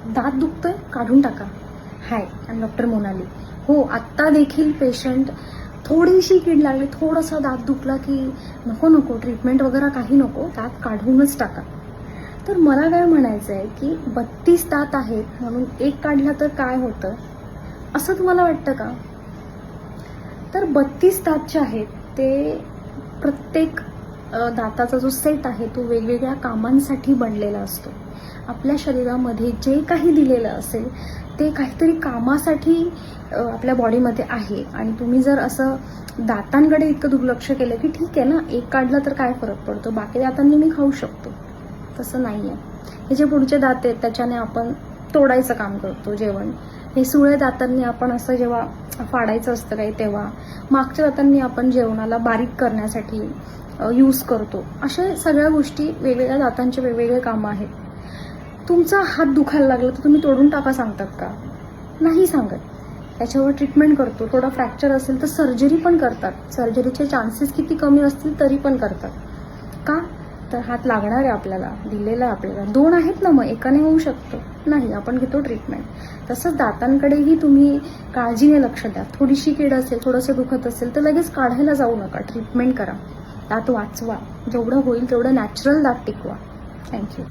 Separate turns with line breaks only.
दात दुखतोय, काढून टाका. हाय, आणि डॉक्टर मोनाली. हो, आत्ता देखील पेशंट थोडीशी कीड लागली, थोडासा दात दुखला की नको नको ट्रीटमेंट वगैरे काही नको, दात काढूनच टाका. तर मला काय म्हणायचं आहे की 32 दात आहेत म्हणून एक काढला तर काय होतं, असं तुम्हाला वाटतं का? तर 32 दात जे आहेत ते प्रत्येक दाताचा जो सेट आहे तो वेगवेगळ्या कामांसाठी बनलेला असतो. आपल्या शरीरामध्ये जे काही दिलेलं असेल ते काहीतरी कामासाठी आपल्या बॉडीमध्ये आहे. आणि तुम्ही जर असं दातांकडे इतकं दुर्लक्ष केलं की ठीक आहे ना, एक काढला तर काय फरक पडतो, बाकी दातांनी मी खाऊ शकतो, तसं नाही आहे. हे जे पुढचे दात आहेत त्याच्याने आपण तोडायचं काम करतो जेवण. हे सुळे दातांनी आपण असं जेव्हा फाडायचं असतं काही तेव्हा, मागच्या दातांनी आपण जेवणाला बारीक करण्यासाठी यूज करतो. अशा सगळ्या गोष्टी वेगवेगळ्या दातांचे वेगवेगळे कामं आहेत. तुमचा हात दुखायला लागला तर तुम्ही तोडून टाका सांगतात का? नाही सांगत. त्याच्यावर ट्रीटमेंट करतो. थोडा फ्रॅक्चर असेल तर सर्जरी पण करतात. सर्जरीचे चान्सेस किती कमी असतील तरी पण करतात. का? तर हात लागणार आहे आपल्याला, दिलेला आहे आपल्याला. 2 आहेत ना, मग एकाने होऊ शकतं. नाही, आपण घेतो ट्रीटमेंट. तसंच दातांकडेही तुम्ही काळजीने लक्ष द्या. थोडीशी कीड असेल, थोडंसं दुखत असेल तर लगेच काढायला जाऊ नका, ट्रीटमेंट करा. दात वाचवा. जेवढं होईल तेवढं नॅचरल दात टिकवा. थँक्यू.